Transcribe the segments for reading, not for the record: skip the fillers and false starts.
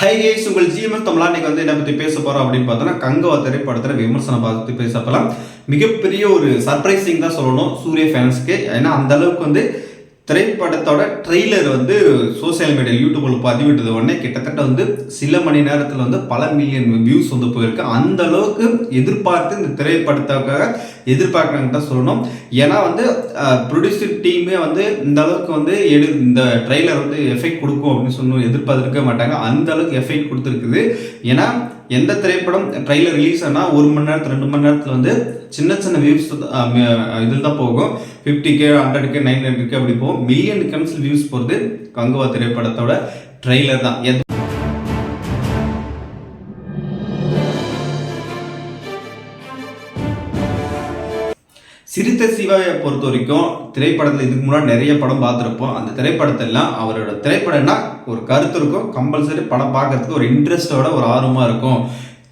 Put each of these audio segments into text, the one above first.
Hi guys, உங்கள் GMS தமிழா இன்னைக்கு வந்து என்ன பற்றி பேச போகிறோம் அப்படின்னு பார்த்தோன்னா கங்கவா திரைப்படத்தில் விமர்சனம் பார்த்து பேச போகலாம். மிகப்பெரிய ஒரு சர்ப்ரைசிங் தான் சொல்லணும் சூர்யா ஃபேன்ஸ்க்கு. ஏன்னா அந்த அளவுக்கு வந்து திரைப்படத்தோட ட்ரெய்லர் வந்து சோசியல் மீடியா யூடியூப்பில் பதிவிட்டது உடனே கிட்டத்தட்ட வந்து சில மணி நேரத்தில் வந்து பல மில்லியன் வியூஸ் வந்து போயிருக்கு. அந்த அளவுக்கு எதிர்பார்த்து இந்த திரைப்படத்துக்காக எதிர்பார்க்குறாங்க தான் சொல்லணும். ஏன்னா வந்து ப்ரொடியூசர் டீமே வந்து இந்த அளவுக்கு வந்து இந்த ட்ரெய்லர் வந்து எஃபெக்ட் கொடுக்கும் அப்படின்னு சொல்லணும் எதிர்பார்த்துருக்க மாட்டாங்க. அந்த அளவுக்கு எஃபெக்ட் கொடுத்துருக்குது. ஏன்னா எந்த திரைப்படம் ட்ரெய்லர் ரிலீஸ் ஆனால் 1 மணி நேரத்தில் 2 மணி நேரத்தில் வந்து சின்ன சின்ன வியூஸ் இதில் தான் போகும். 50K 100K 900K அப்படி போகும். மில்லியன் கணக்கில் வியூஸ் போகிறது கங்குவா திரைப்படத்தோட ட்ரெய்லர் தான். சிறுத்தை சிவாவை பொறுத்த வரைக்கும் திரைப்படத்தில் இதுக்கு முன்னாடி நிறைய படம் பார்த்துருப்போம். அந்த திரைப்படத்தெல்லாம் அவரோட திரைப்படம்னா ஒரு கருத்து இருக்கும். கம்பல்சரி படம் பார்க்கறதுக்கு ஒரு இன்ட்ரெஸ்டோட ஒரு ஆர்வமாக இருக்கும்.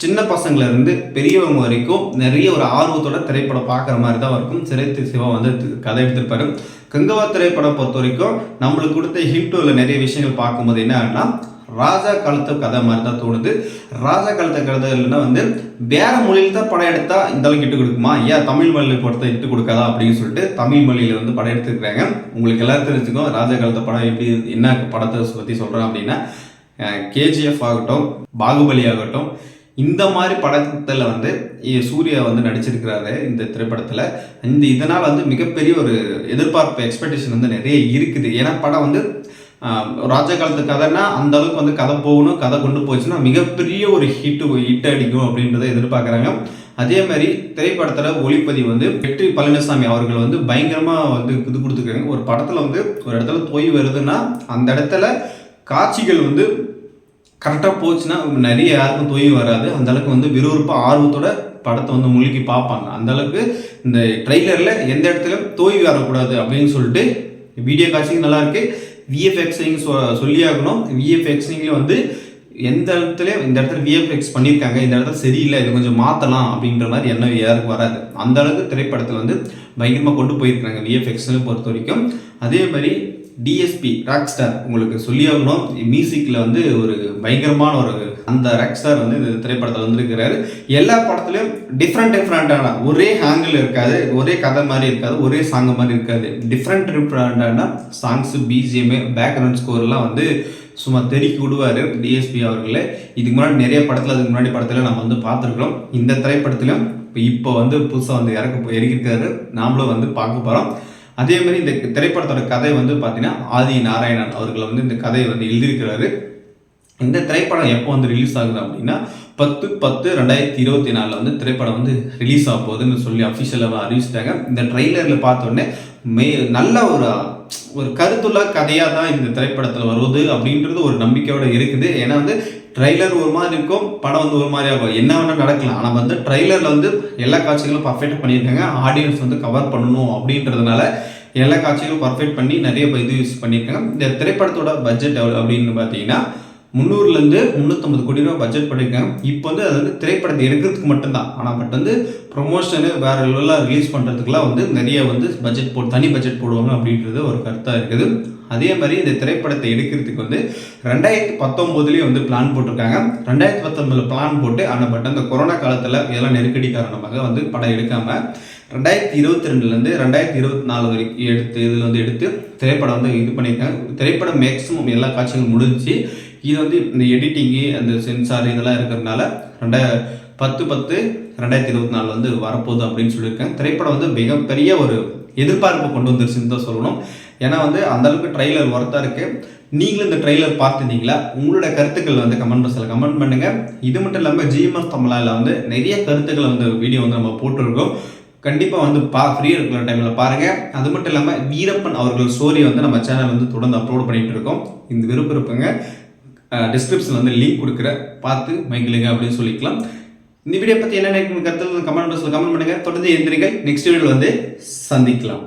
சின்ன பசங்கள்லேருந்து பெரியவங்க வரைக்கும் நிறைய ஒரு ஆர்வத்தோட திரைப்படம் பார்க்குற மாதிரி தான் இருக்கும். சிறுத்தை சிவா வந்து கதை எடுத்திருப்பாரு. கங்குவா திரைப்படம் பொறுத்த வரைக்கும் நம்மளுக்கு கொடுத்த ஹிண்டோவில் நிறைய விஷயங்கள் பார்க்கும்போது என்ன ஆகுனா ராஜா காலத்து கதை மாதிரி தான் தோணுது. ராஜா காலத்து கதை இல்லைன்னா வந்து வேற மொழியில் தான் படம் எடுத்தா இந்த அளவுக்கு இட்டு கொடுக்குமா, ஏன் தமிழ் மொழியில் படத்தை இட்டு கொடுக்காதா அப்படின்னு சொல்லிட்டு தமிழ் மொழியில் வந்து படம் எடுத்துருக்காங்க. உங்களுக்கு எல்லாரும் தெரிஞ்சுக்கும் ராஜா காலத்து படம் எப்படி என்ன படத்தை பற்றி சொல்கிறேன் அப்படின்னா KGF ஆகட்டும், பாகுபலி ஆகட்டும், இந்த மாதிரி படத்தில் வந்து சூர்யா வந்து நடிச்சிருக்கிறாரு இந்த திரைப்படத்தில். இதனால் வந்து மிகப்பெரிய ஒரு எதிர்பார்ப்பு எக்ஸ்பெக்டேஷன் வந்து நிறைய இருக்குது. ஏன்னா படம் வந்து ராஜா காலத்து கதைன்னா அந்த அளவுக்கு வந்து கதை போகணும், கதை கொண்டு போச்சுன்னா மிகப்பெரிய ஒரு ஹிட் அடிக்கும் அப்படின்றத எதிர்பார்க்குறாங்க. அதே மாதிரி திரைப்படத்தில் ஒளிப்பதிவு வந்து வெற்றி பழனிசாமி அவர்கள் வந்து பயங்கரமாக வந்து இது கொடுத்துருக்காங்க. ஒரு படத்தில் வந்து ஒரு இடத்துல தொய் வருதுன்னா அந்த இடத்துல காட்சிகள் வந்து கரெக்டாக போச்சுன்னா நிறைய யாருக்கும் தொய்வு வராது. அந்த அளவுக்கு வந்து விறுவிறுப்பாக ஆர்வத்தோட படத்தை வந்து முழுக்கி பார்ப்பாங்க. அந்த அளவுக்கு இந்த ட்ரெய்லரில் எந்த இடத்துல தொய்வு வரக்கூடாது அப்படின்னு சொல்லிட்டு வீடியோ காட்சியும் நல்லா இருக்கு. விஎஃப்எக்ஸையும் சொல்லி ஆகணும். விஎஃப்எக்ஸையும் வந்து எந்த இடத்துல இந்த இடத்துல விஎஃப்எக்ஸ் பண்ணியிருக்காங்க, இந்த இடத்துல சரியில்லை, இது கொஞ்சம் மாற்றலாம் அப்படின்ற மாதிரி என்ன யாருக்கும் வராது. அந்த அளவுக்கு திரைப்படத்தில் வந்து பயங்கரமாக கொண்டு போயிருக்காங்க விஎஃப்எக்ஸ்னு பொறுத்த வரைக்கும். அதே மாதிரி டிஎஸ்பி ராக் ஸ்டார் உங்களுக்கு சொல்லி ஆகணும். மியூசிக்கில் வந்து ஒரு பயங்கரமான ஒரு அந்த ராக் ஸ்டார் வந்து இந்த திரைப்படத்தில் வந்துருக்கிறாரு. எல்லா படத்துலையும் டிஃப்ரெண்டான ஒரே ஹேங்கிள் இருக்காது, ஒரே கதை மாதிரி இருக்காது, ஒரே சாங் மாதிரி இருக்காது. டிஃப்ரெண்டான சாங்ஸு, பிஜிஎம்மு, பேக்ரவுண்ட் ஸ்கோர்லாம் வந்து சும்மா தெருக்கி விடுவார் டிஎஸ்பி அவர்களே. இதுக்கு முன்னாடி நிறைய படத்தில் அதுக்கு முன்னாடி படத்தில் நம்ம வந்து பார்த்துருக்கோம். இந்த திரைப்படத்திலும் இப்போ வந்து புதுசாக வந்து இறக்கிருக்காரு, நாமளும் வந்து பார்க்க போகிறோம். அதே மாதிரி இந்த திரைப்படத்தோட கதை வந்து பார்த்தீங்கன்னா ஆதி நாராயணன் அவர்கள் வந்து இந்த கதையை வந்து எழுதியிருக்கிறாரு. இந்த திரைப்படம் எப்போ வந்து ரிலீஸ் ஆகுது அப்படின்னா 10/10/2024 வந்து திரைப்படம் வந்து ரிலீஸ் ஆக போகுதுன்னு சொல்லி அஃபிஷியலாக அறிவிச்சிட்டாங்க. இந்த ட்ரெய்லரில் பார்த்தோன்னே நல்ல ஒரு கருத்துள்ள கதையாக தான் இந்த திரைப்படத்தில் வருவது அப்படின்றது ஒரு நம்பிக்கையோடு இருக்குது. ஏன்னா வந்து ட்ரெய்லர் ஒரு மாதிரி இருக்கும், படம் வந்து ஒரு மாதிரி ஆகும், என்ன வேணால் நடக்கலாம். ஆனால் வந்து ட்ரெய்லரில் வந்து எல்லா காட்சிகளும் பர்ஃபெக்டாக பண்ணியிருக்காங்க. ஆடியன்ஸ் வந்து கவர் பண்ணணும் அப்படின்றதுனால எல்லா காட்சிகளும் பர்ஃபெக்ட் பண்ணி நிறைய இது யூஸ் பண்ணியிருக்காங்க. இந்த திரைப்படத்தோட பட்ஜெட் அப்படின்னு பார்த்தீங்கன்னா 300 350 கோடி ரூபா பட்ஜெட் பண்ணியிருக்காங்க. இப்போ வந்து அது வந்து திரைப்படத்தை எடுக்கிறதுக்கு மட்டும்தான். ஆனால் பட் வந்து ப்ரொமோஷனு வேறு லெவலில் ரிலீஸ் பண்ணுறதுக்குலாம் வந்து நிறைய வந்து தனி பட்ஜெட் போடுவாங்க அப்படின்றது ஒரு கருத்தாக இருக்குது. அதே மாதிரி இந்த திரைப்படத்தை எடுக்கிறதுக்கு வந்து 2019 வந்து பிளான் போட்டிருக்காங்க. 2019 பிளான் போட்டு ஆனால் பட் அந்த கொரோனா காலத்தில் இதெல்லாம் நெருக்கடி காரணமாக வந்து படம் எடுக்காமல் 2022 2024 வரைக்கும் எடுத்து திரைப்படம் வந்து இது பண்ணியிருக்காங்க. திரைப்படம் மேக்ஸிமம் எல்லா காட்சிகளும் முடிஞ்சு இது வந்து இந்த எடிட்டிங்கு அந்த சென்சார் இதெல்லாம் இருக்கிறதுனால 10/10/2024 வந்து வரப்போகுது அப்படின்னு சொல்லியிருக்காங்க. திரைப்படம் வந்து மிகப்பெரிய ஒரு எதிர்பார்ப்பு கொண்டு வந்துருச்சுன்னு தான் சொல்லணும். ஏன்னா வந்து அந்தளவுக்கு ட்ரெய்லர் ஒர்த்தாக இருக்குது. நீங்களும் இந்த ட்ரெய்லர் பார்த்துருந்தீங்களா? உங்களோட கருத்துக்கள் வந்து கமெண்ட் பாக்ஸில் கமெண்ட் பண்ணுங்கள். இது மட்டும் இல்லாமல் ஜிஎம்எஸ் தமிழில் வந்து நிறைய கருத்துக்களை வந்து வீடியோ வந்து நம்ம போட்டிருக்கோம். கண்டிப்பாக வந்து ஃப்ரீயாக இருக்கிற டைமில் பாருங்கள். அது மட்டும் இல்லாமல் வீரப்பன் அவர்கள் ஸ்டோரியை வந்து நம்ம சேனல் வந்து தொடர்ந்து அப்லோட் பண்ணிகிட்டு இருக்கோம். இந்த விருப்பம் இருப்பங்க டிஸ்கிரிப்ஷனில் வந்து லிங்க் கொடுக்குற பார்த்து மைக்கிளுங்க அப்படின்னு சொல்லிக்கலாம். இந்த வீடியோ பற்றி என்ன கருத்து கமெண்ட் பாக்ஸில் கமெண்ட் பண்ணுங்கள். தொடர்ந்து எந்திரிகள் நெக்ஸ்ட் வீடியோவில் வந்து சந்திக்கலாம்.